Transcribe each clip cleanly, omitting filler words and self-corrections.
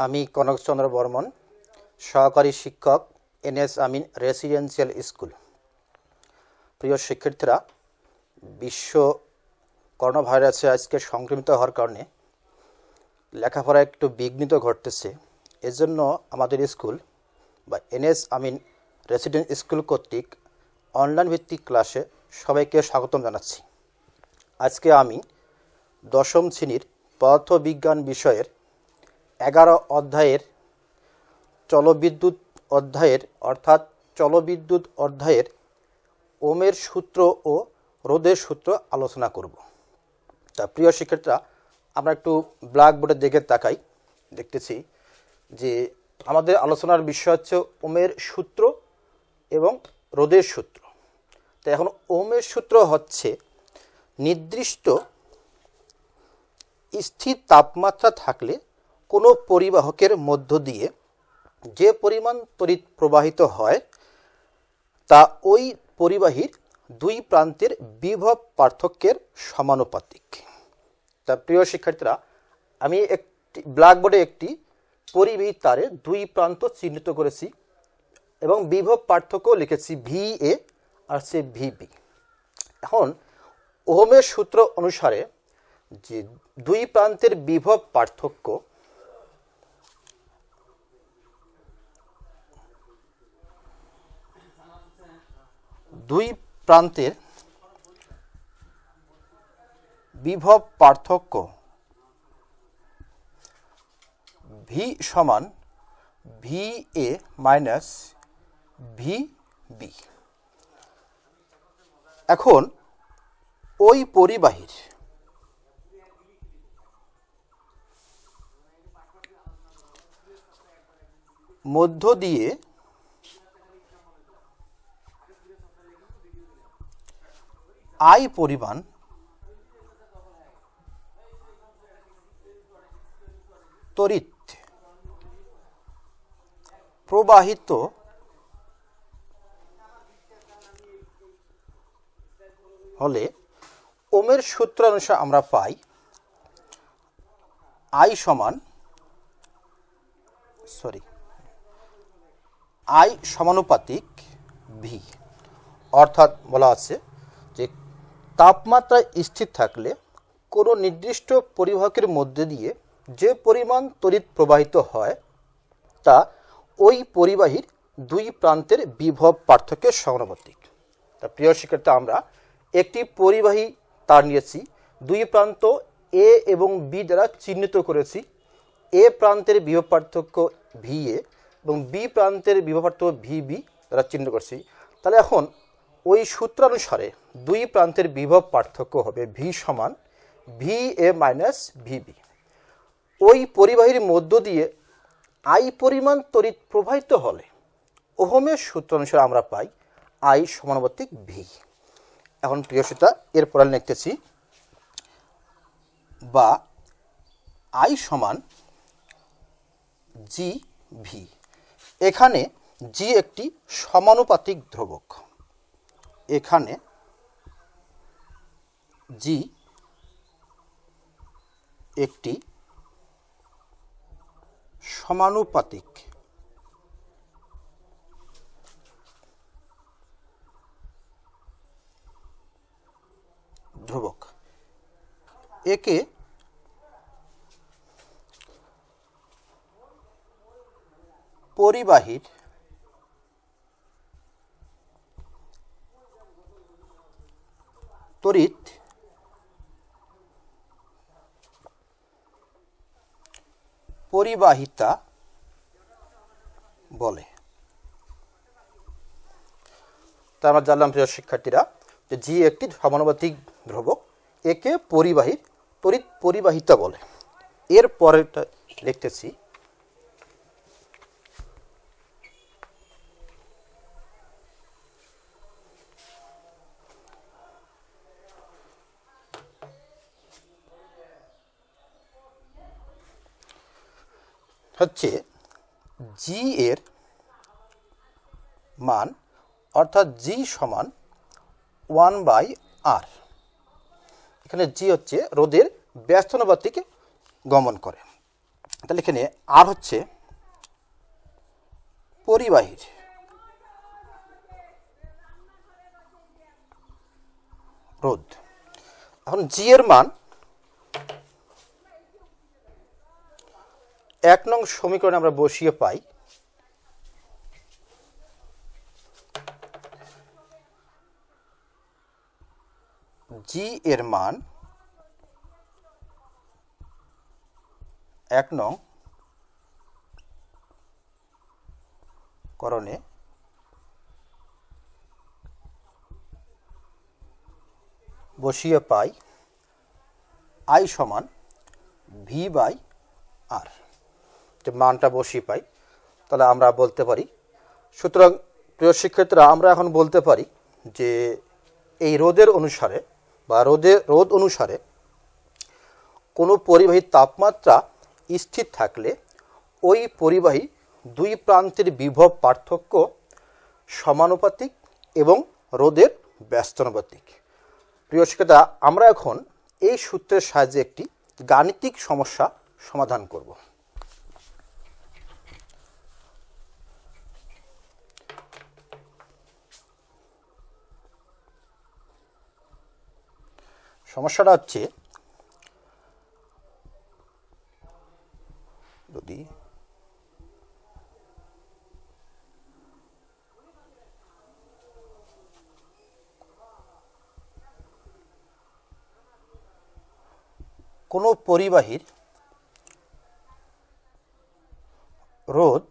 আমি কনকচন্দ্র বর্মন, সহকারী শিক্ষক, এনএস আমিন রেসিডেন্সিয়াল স্কুল। প্রিয় শিক্ষার্থীরা, বিশ্ব করোনা ভাইরাসে আজকে সংক্রমিত হওয়ার কারণে লেখাপড়া একটু বিঘ্নিত ঘটতেছে। এজন্য আমাদের স্কুল বা এনএস আমিন রেসিডেন্স স্কুল কর্তৃক অনলাইন ভিত্তিক ক্লাসে সবাইকে স্বাগতম জানাচ্ছি। আজকে আমি দশম শ্রেণীর পদার্থবিজ্ঞান বিষয়ের 11 অধ্যায়ের জলবিদ্যুৎ অধ্যায়ের অর্থাৎ জলবিদ্যুৎ অধ্যায়ের ওমের সূত্র ও রোধের সূত্র আলোচনা করব। তা প্রিয় শিক্ষার্থীরা, আমরা একটু ব্ল্যাকবোর্ডের দিকে তাকাই। দেখতেছি যে আমাদের আলোচনার বিষয় হচ্ছে ওমের সূত্র এবং রোধের সূত্র। তো এখন ওমের সূত্র হচ্ছে নির্দিষ্ট স্থির তাপমাত্রা থাকলে কোনো পরিবাহকের মধ্য দিয়ে যে পরিমাণ তড়িৎ প্রবাহিত হয় তা ওই পরিবাহীর দুই প্রান্তের বিভব পার্থক্যের সমানুপাতিক। তা প্রিয় শিক্ষার্থীরা, আমি একটি ব্ল্যাকবোর্ডে একটি পরিবাহী তারের দুই প্রান্ত চিহ্নিত করেছি এবং বিভব পার্থক্য লিখেছি VA আর সে VB। এখন ওহমের সূত্র অনুসারে যে দুই প্রান্তের বিভব পার্থক্য V সমান VA মাইনাস VB। এখন ওই পরিবাহীর মধ্য দিয়ে I পরিমাণ তড়িৎ প্রবাহিত হলে ওমের সূত্র অনুসারে আমরা পাই I সমানুপাতিক V। অর্থাৎ বলা আছে যে তাপমাত্রা স্থির থাকলে কোনো নির্দিষ্ট পরিবাহকের মধ্যে দিয়ে যে পরিমাণ তড়িৎ প্রবাহিত হয় তা ওই পরিবাহীর দুই প্রান্তের বিভব পার্থক্যের সমানুপাতিক। তা প্রিয় শিক্ষার্থী, আমরা একটি পরিবাহী তার নিয়েছি, দুই প্রান্ত A এবং B দ্বারা চিহ্নিত করেছি। A প্রান্তের বিভব পার্থক্য VA এবং B প্রান্তের বিভব পার্থক্য VB দ্বারা চিহ্নিত করছি। তাহলে এখন ওই সূত্রানুসারে দুই প্রান্তের বিভব পার্থক্য হবে V সমান VA মাইনাস VB। ওই পরিবাহীর মধ্য দিয়ে I পরিমাণ তড়িৎ প্রবাহিত হলে ওহমের সূত্র অনুসারে আমরা পাই I সমানুপাতিক V। এখন প্রিয় শ্রোতা, এরপর লিখতেছি বা I সমান GV। এখানে G একটি সমানুপাতিক ধ্রুবক। এখানে G একটি সমানুপাতিক ধ্রুবক। একে পরিবাহীর তড়িৎ পরিবাহিতা বলে। তা আমরা জানলাম প্রিয় শিক্ষার্থীরা যে G একটি সমানুপাতিক ধ্রুবক, একে পরিবাহীর তড়িৎ পরিবাহিতা বলে। এর পরেরটা লিখতেছি হচ্ছে G এর মান, অর্থাৎ G সমান 1/R। এখানে জি হচ্ছে রোধের ব্যস্তানুপাতিক গমন করে। তাহলে এখানে আর হচ্ছে পরিবাহীর রোধ। এখন জি এর মান 1 নং সমীকরণে আমরা বসিয়ে পাই জি এর মান 1 নং করণে বসিয়ে পাই আই সমান ভি বাই আর, যে মানটা বসিয়ে পাই। তাহলে আমরা বলতে পারি, সুতরাং প্রিয় শিক্ষার্থীরা আমরা এখন বলতে পারি যে এই রোধের অনুসারে বা রোধ অনুসারে কোনো পরিবাহীর তাপমাত্রা স্থির থাকলে ওই পরিবাহী দুই প্রান্তের বিভব পার্থক্য সমানুপাতিক এবং রোধের ব্যস্তানুপাতিক। প্রিয় শিক্ষার্থীরা আমরা এখন এই সূত্রের সাহায্যে একটি গাণিতিক সমস্যা সমাধান করব। সমস্যাটা হচ্ছে, যদি কোনো পরিবাহীর রোধ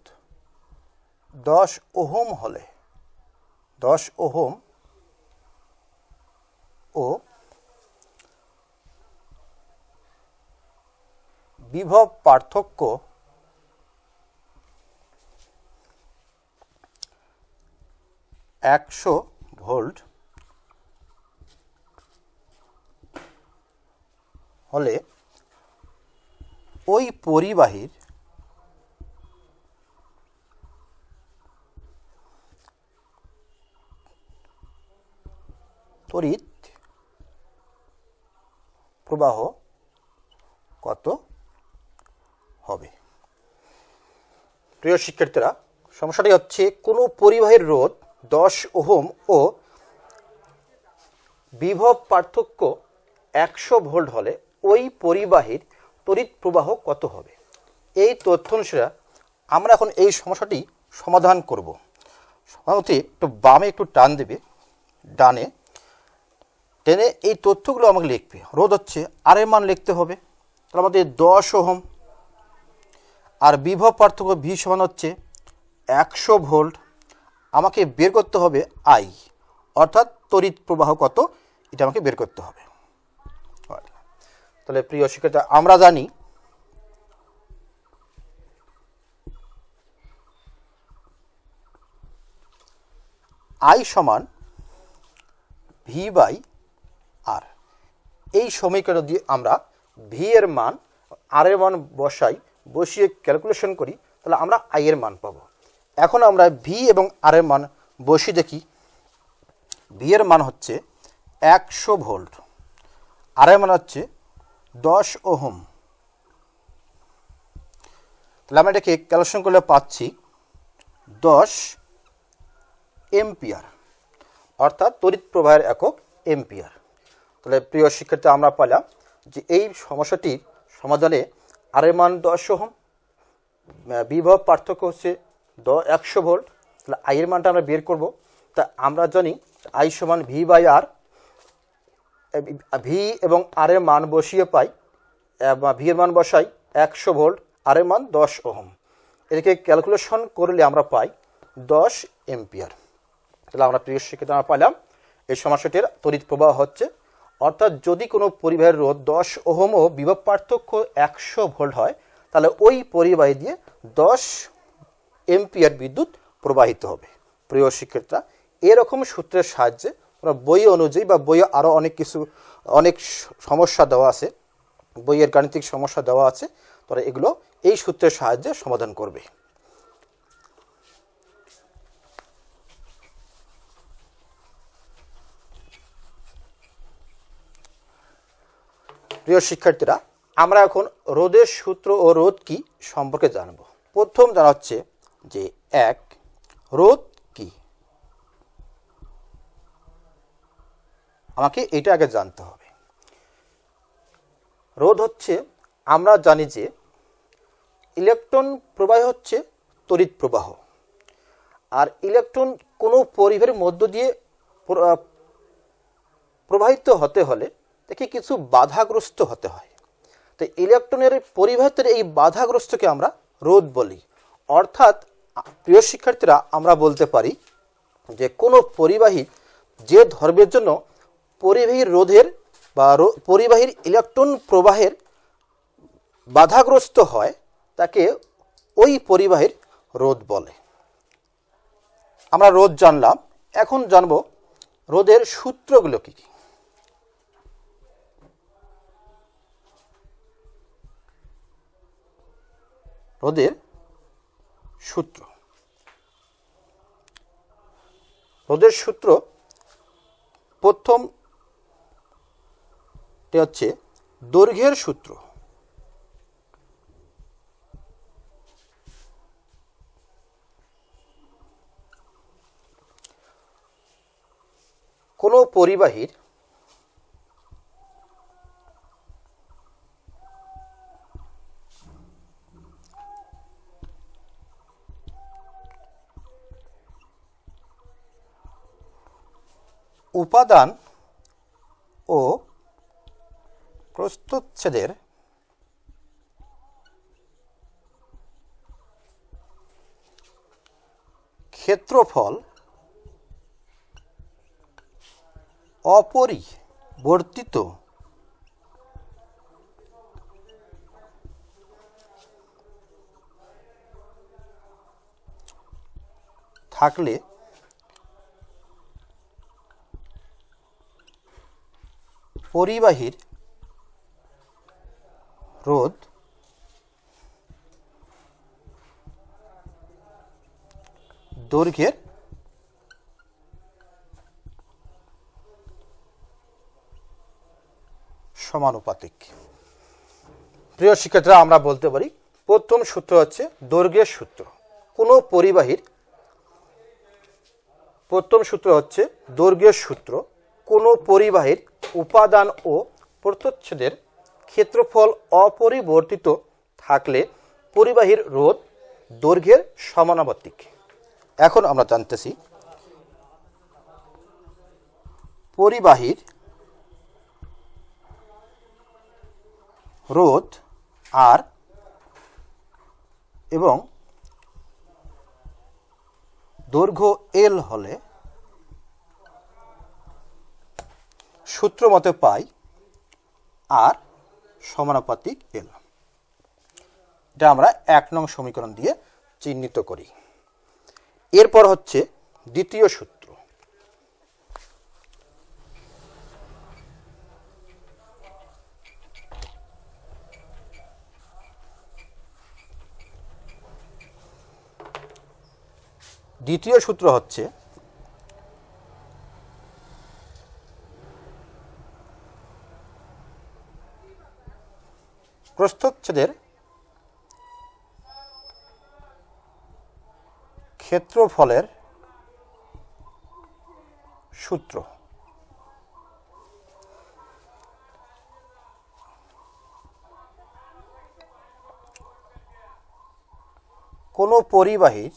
10 ওহম হলে 10 ওহম ও বিভব পার্থক্য 100 ভোল্ট হলে ওই পরিবাহীর তড়িৎ প্রবাহ কত হবে? প্রিয় শিক্ষার্থীরা, সমস্যাটি হচ্ছে কোনো পরিবাহীর রোধ 10 ওহম ও বিভব পার্থক্য 100 ভোল্ট হলে ওই পরিবাহীর তড়িৎ প্রবাহ কত হবে। এই তথ্য অনুসারে আমরা এখন এই সমস্যাটি সমাধান করব। সমাধানটি একটু বামে একটু টান দেবে, ডানে টেনে এই তথ্যগুলো আমাকে লিখবে। রোধ হচ্ছে আর এর মান লিখতে হবে, তার মধ্যে 10 ওহম, আর বিভব পার্থক্য ভি সমান হচ্ছে 100 ভোল্ট। আমাকে বের করতে হবে আই, অর্থাৎ তড়িৎ প্রবাহ কত, এটা আমাকে বের করতে হবে। তাহলে প্রিয় শিক্ষার্থী, আমরা জানি আই সমান ভি বাই আর। এই সমীকরণ দিয়ে আমরা ভি এর মান আর এর মান বসিয়ে ক্যালকুলেশন করি, তাহলে আমরা আই এর মান পাবো। এখন আমরা ভি এবং আর এর মান বসিয়ে দেখি। ভি এর মান হচ্ছে 100 ভোল্ট, আর এর মান হচ্ছে 10 ওহম। তাহলে আমরা এটাকে ক্যালকুলেশন করলে পাচ্ছি 10 এম্পিয়ার, অর্থাৎ তড়িৎ প্রবাহের একক এম্পিয়ার। তাহলে প্রিয় শিক্ষার্থী, আমরা পেলাম যে এই সমস্যাটির সমাধানে আর এর মান 10 ওহম, বিভব পার্থক্য হচ্ছে 100 ভোল্ট। তাহলে আই এর মানটা আমরা বের করব। তা আমরা জানি আই সমান ভি বাই আর। ভি এবং আর এর মান বসিয়ে পাই, ভি এর মান বসাই 100 ভোল্ট, আর এর মান 10 ওহম। এটাকে ক্যালকুলেশন করলে আমরা পাই 10 এম্পিয়ার। তাহলে আমরা প্রিয় শিক্ষার্থী আমরা পাইলাম এই সমস্যাটির তড়িৎ প্রবাহ হচ্ছে, অর্থাৎ যদি কোনো পরিবাহীর রোধ 10 ওহম ও বিভব পার্থক্য 100 ভোল্ট হয়, তাহলে ওই পরিবাহী দিয়ে 10 এম্পিয়ার বিদ্যুৎ প্রবাহিত হবে। প্রিয় শিক্ষার্থীরা, এরকম সূত্রের সাহায্যে আমরা বই অনুযায়ী বা বইয়ে আরও অনেক সমস্যা দেওয়া আছে, বইয়ের গাণিতিক সমস্যা দেওয়া আছে, তারা এগুলো এই সূত্রের সাহায্যে সমাধান করবে। প্রিয় শিক্ষার্থীরা, আমরা এখন রোধের সূত্র ও রোধ কি সম্পর্কে জানব। প্রথম জানা হচ্ছে যে এক, রোধ কি। আমাকে এটা আগে জানতে হবে। রোধ হচ্ছে, আমরা জানি যে ইলেকট্রন প্রবাহ হচ্ছে তড়িৎ প্রবাহ, আর ইলেকট্রন কোনো পরিবাহের মধ্য দিয়ে প্রবাহিত হতে হলে তাকে কিছু বাধাগ্রস্ত হতে হয়। তো ইলেকট্রনের পরিবাহিতের এই বাধাগ্রস্তকে আমরা রোধ বলি। অর্থাৎ প্রিয় শিক্ষার্থীরা, আমরা বলতে পারি যে কোনো পরিবাহী যে ধর্মের জন্য পরিবাহীর রোধের বা পরিবাহীর ইলেকট্রন প্রবাহের বাধাগ্রস্ত হয় তাকে ওই পরিবাহীর রোধ বলে। আমরা রোধ জানলাম, এখন জানব রোধের সূত্রগুলো কি কি। রোধের সূত্র। রোধের সূত্র প্রথমটি হচ্ছে দৈর্ঘ্যের সূত্র। কোনো পরিবাহীর উপাদান ও প্রস্থচ্ছেদের ক্ষেত্রফল অপরিবর্তিত থাকলে পরিবাহীর রোধ দৈর্ঘ্যের সমানুপাতিক। প্রিয় শিক্ষার্থীরা, আমরা বলতে পারি প্রথম সূত্র হচ্ছে দৈর্ঘ্যের সূত্র। কোনো পরিবাহীর প্রথম সূত্র হচ্ছে দৈর্ঘ্যের সূত্র। কোনো পরিবাহীর উপাদান ও প্রস্থচ্ছেদের ক্ষেত্রফল অপরিবর্তিত থাকলে পরিবাহীর রোধ দৈর্ঘ্যের সমানুপাতিক। এখন আমরা জানতেছি পরিবাহীর রোধ আর এবং দৈর্ঘ্য এল হলে সূত্র মতে পাই আর সমানুপাতিক এল। এটা আমরা 1 নং সমীকরণ দিয়ে চিহ্নিত করি। এরপর হচ্ছে দ্বিতীয় সূত্র। দ্বিতীয় সূত্র হচ্ছে প্রস্থচ্ছেদের ক্ষেত্রফলের সূত্র। কোনো পরিবাহীর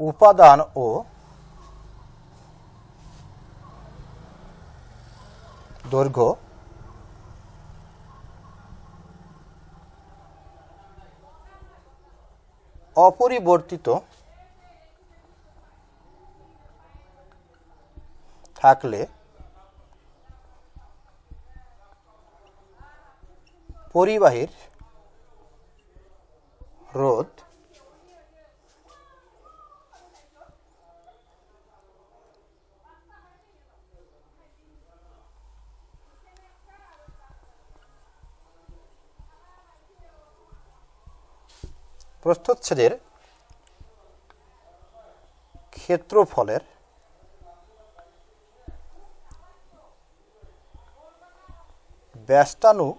উপাদান ও দৈর্ঘ্য অপরিবর্তিত থাকলে পরিবাহীর রোধ প্রস্থচ্ছেদের ক্ষেত্রফলের ব্যস্তানুপাতিক।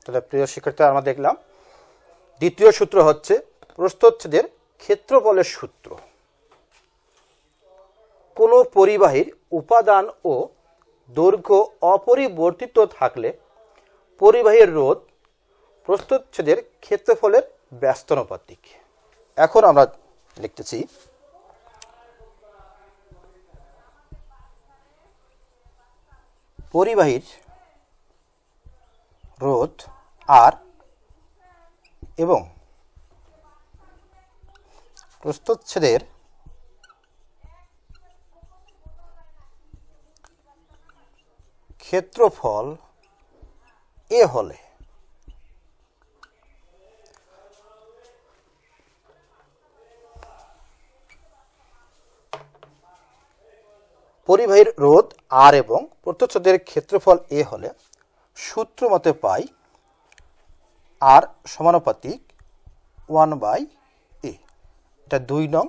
তাহলে প্রিয় শিক্ষার্থী, আমরা দেখলাম দ্বিতীয় সূত্র হচ্ছে প্রস্থচ্ছেদের ক্ষেত্রফলের সূত্র। কোনো পরিবাহীর উপাদান ও দৈর্ঘ্য অপরিবর্তিত থাকলে পরিবাহীর রোধ প্রস্থচ্ছেদের ক্ষেত্রফলের ব্যস্তানুপাতিক। এখন আমরা লিখতেছি পরিবাহীর রোধ আর এবং প্রস্থচ্ছেদের ক্ষেত্রফল এ হলে পরিবাহীর রোধ আর এবং প্রস্থচ্ছেদের ক্ষেত্রফল এ হলে সূত্র মতে পাই আর সমানুপাতিক 1/a। এটা 2 নং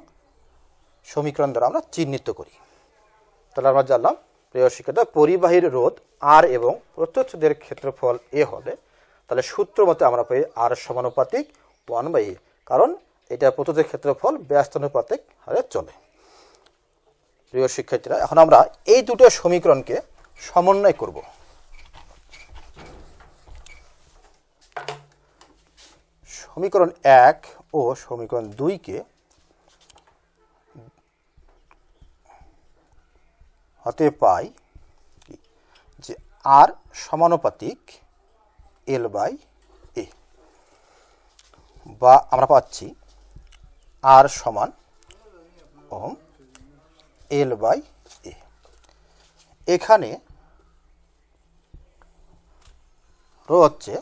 সমীকরণ দ্বারা আমরা চিহ্নিত করি। তাহলে আমরা জানলাম প্রিয় শিক্ষার্থী, পরিবাহীর রোধ আর এবং প্রস্থচ্ছেদের ক্ষেত্রফল এ হলে তাহলে সূত্র মতে আমরা পাই আর সমানুপাতিক 1/a, কারণ এটা প্রস্থচ্ছেদের ক্ষেত্রফল ব্যস্তানুপাতিক হারে চলে। প্রিয় শিক্ষার্থীরা, এখন আমরা এই দুটো সমীকরণকে সমন্বয় করব। সমীকরণ 1 ও সমীকরণ 2 হতে পাই যে আর সমানুপাতিক L/a, বা আমরা পাচ্ছি আর সমান L/a। এখানে রো হচ্ছে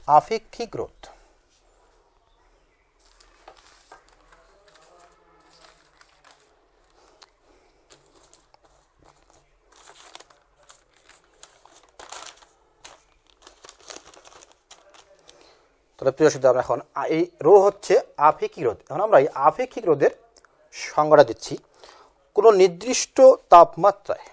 আপেক্ষিক রোধ। তাহলে প্রিয় শিক্ষার্থী, আমরা এখন এই রো হচ্ছে আপেক্ষিক রোধ। এখন আমরা এই আপেক্ষিক রোধের সংজ্ঞাটা দিচ্ছি। কোনো নির্দিষ্ট তাপমাত্রায়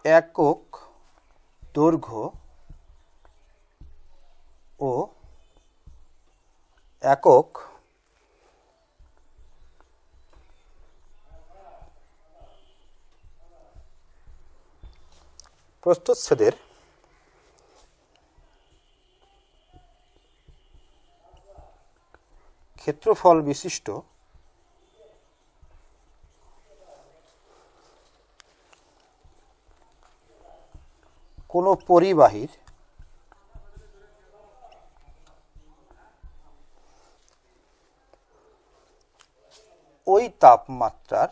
একক দৈর্ঘ্য ও একক প্রস্থচ্ছেদের ক্ষেত্রফল বিশিষ্ট কোনো পরিবাহীর ওই তাপমাত্রার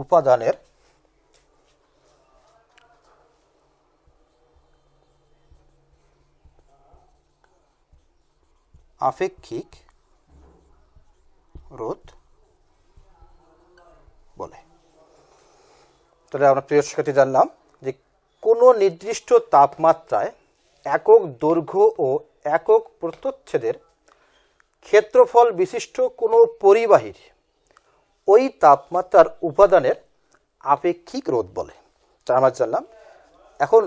উপাদানের আপেক্ষিক রোধ বলে। তাহলে আমরা প্রিয় শিক্ষার্থী জানলাম যে কোনো নির্দিষ্ট তাপমাত্রায় একক দৈর্ঘ্য ও একক প্রস্থচ্ছেদের ক্ষেত্রফল বিশিষ্ট কোনো পরিবাহীর ওই তাপমাত্রার উপাদানের আপেক্ষিক রোধ বলে। তা আমরা জানলাম। এখন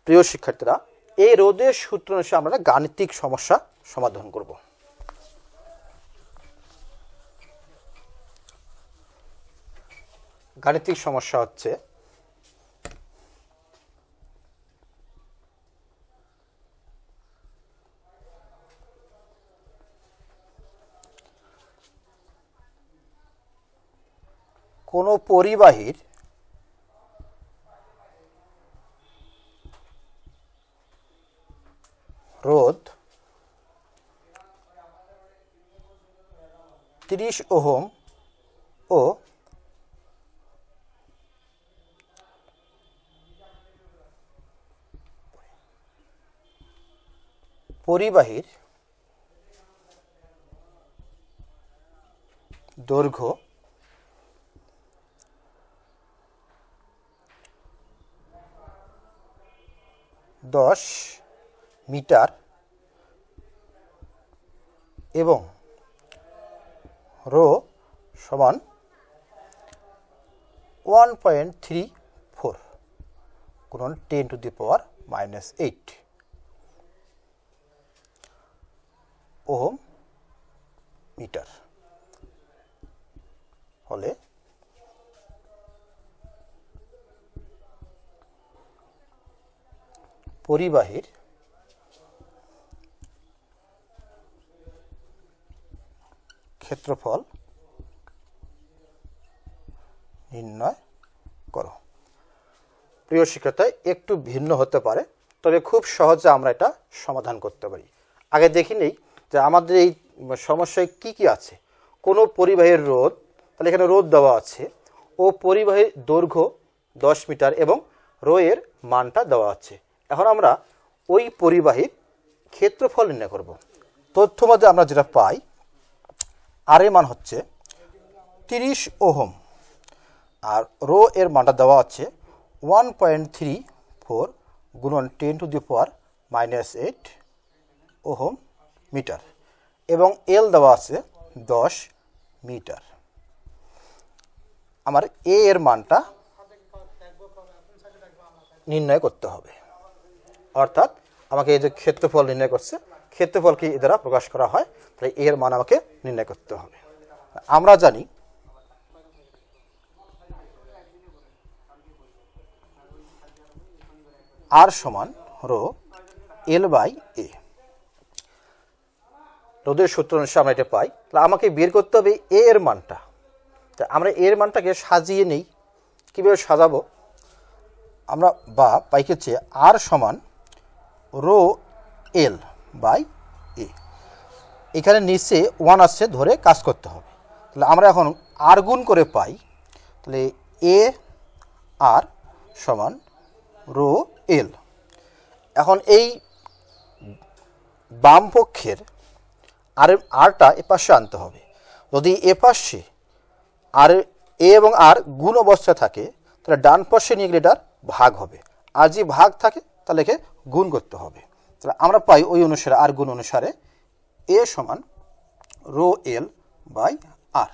প্রিয় শিক্ষার্থীরা, এই রোধের সূত্র অনুসারে আমরা গাণিতিক সমস্যা সমাধান করব। গাণিতিক সমস্যা হচ্ছে কোনো পরিবাহীর 30 ওহম ও পরিবাহীর দৈর্ঘ্য 10 মিটার এবং রো সমান 1.34 গুণন 10⁻⁻8 ওহম মিটার হলে পরিবাহীর ক্ষেত্রফল নির্ণয় করো। প্রিয় শিক্ষার্থী, একটু ভিন্ন হতে পারে, তবে খুব সহজে আমরা এটা সমাধান করতে পারি। আগে দেখি নেই যে আমাদের এই সমস্যায় কি কি আছে। কোনো পরিবাহীর রোধ, তাহলে এখানে রোধ দেওয়া আছে, ও পরিবাহীর দৈর্ঘ্য 10 মিটার এবং রো এর মানটা দেওয়া আছে। এখন আমরা ওই পরিবাহীর ক্ষেত্রফল নির্ণয় করব। তথ্য মধ্যে আমরা যেটা পাই, আর এর মান হচ্ছে 30 ওহম আর রো এর মানটা দেওয়া আছে 1.34 গুণন 10⁻⁻8 ওহম মিটার এবং এল দেওয়া আছে 10 মিটার। আমার এ এর মানটা নির্ণয় করতে হবে, অর্থাৎ আমাকে এই যে ক্ষেত্রফল নির্ণয় করছে, ক্ষেত্রফলকে এ দ্বারা প্রকাশ করা হয়, তাই এর মান আমাকে নির্ণয় করতে হবে। আমরা জানি আর সমান রো এল বাই এ। রোধের সূত্র অনুসারে আমরা এটা পাই, তাহলে আমাকে বের করতে হবে এ এর মানটা। তা আমরা এর মানটাকে সাজিয়ে নেই। কীভাবে সাজাবো আমরা, বা পাইকেছে আর সমান রো এল বাই এ। এখানে নিচে 1 আসছে, ধরে কাজ করতে হবে। তাহলে আমরা এখন আর গুণ করে পাই, তাহলে এ আর সমান রো এল। এখন এই বাম পক্ষের আরটা এ পাশে আনতে হবে। যদি এ পাশে আর এ এবং আর গুণ অবস্থায় থাকে, তাহলে ডান পাশে নিয়ে গেলে এটার ভাগ হবে, আর যে ভাগ থাকে তাহলে একে গুণ করতে হবে। তাহলে আমরা পাই ওই অনুসারে, আর গুণ অনুসারে এ সমান রো এল বাই আর।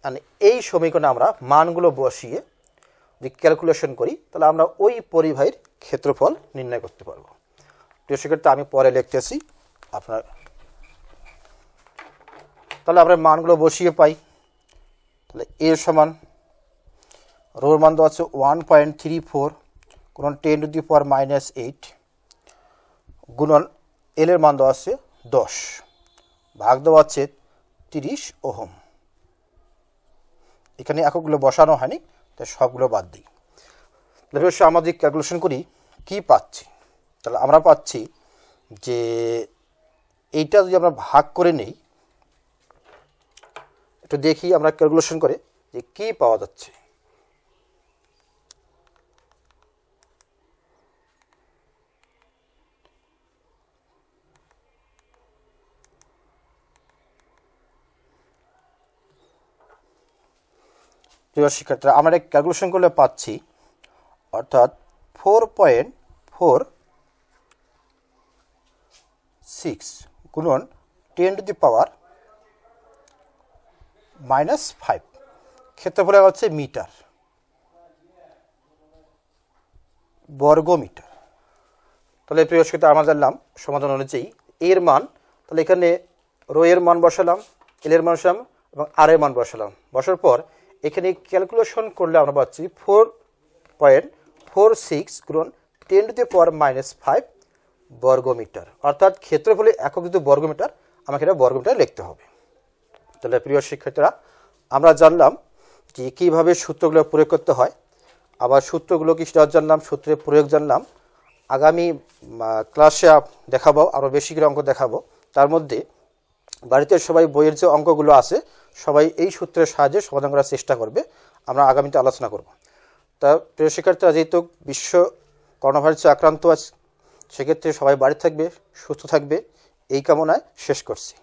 মানে এই সমীকরণে আমরা মানগুলো বসিয়ে যদি ক্যালকুলেশন করি, তাহলে আমরা ওই পরিবাহীর ক্ষেত্রফল নির্ণয় করতে পারবো। প্রিয় শিক্ষার্থী, আমি পরে লিখতেছি আপনার। তাহলে আমরা মানগুলো বসিয়ে পাই, তাহলে এ সমান রোর মান দেওয়া আছে 1.34 গুণন 10⁻⁻8 গুণন এল এর মান দেওয়া আছে 10, ভাগ দেওয়া আছে 30 ওহম। এখানে এককগুলো বসানো হয়নি, তাই সবগুলো বাদ দিই। তাহলে আমাদের ক্যালকুলেশন করি, কি পাচ্ছি। তাহলে আমরা পাচ্ছি যে এইটা যদি আমরা ভাগ করে নেই, একটু দেখি আমরা ক্যালকুলেশন করে যে কি পাওয়া যাচ্ছে। প্রিয় শিক্ষার্থীরা, আমরা ক্যালকুলেশন করলে পাচ্ছি, অর্থাৎ 4.46 গুণন 10⁻⁻5 ক্ষেত্রফলে হচ্ছে মিটার, বর্গ মিটার। তাহলে প্রিয় শিক্ষার্থী, আমরা জানলাম সমাধান অনুযায়ী এর মান, তাহলে এখানে রো এর মান বসালাম, এল এর মান বসালাম এবং আর এর মান বসালাম। বসার পর এখানে ক্যালকুলেশন করলে আমরা পাচ্ছি 4.46 গুণন 10⁻⁻5 বর্গমিটার, অর্থাৎ ক্ষেত্রফলে একক যদি বর্গমিটার, আমাকে এটা বর্গমিটার লিখতে হবে। তাহলে প্রিয় শিক্ষার্থীরা, আমরা জানলাম যে কীভাবে সূত্রগুলো প্রয়োগ করতে হয়, আবার সূত্রগুলো কি সেটা জানলাম, সূত্রের প্রয়োগ জানলাম। আগামী ক্লাসে দেখাবো, আরও বেশি করে অঙ্ক দেখাবো। তার মধ্যে বাড়িতে সবাই বইয়ের যে অঙ্কগুলো আছে সবাই এই সূত্রের সাহায্যে সমাধান করার চেষ্টা করবে। আমরা আগামীতে আলোচনা করব। তা প্রিয় শিক্ষার্থীরা, যেহেতু বিশ্ব করোনা ভাইরাসে আক্রান্ত আছে, সেক্ষেত্রে সবাই বাড়ি থাকবে, সুস্থ থাকবে, এই কামনায় শেষ করছি।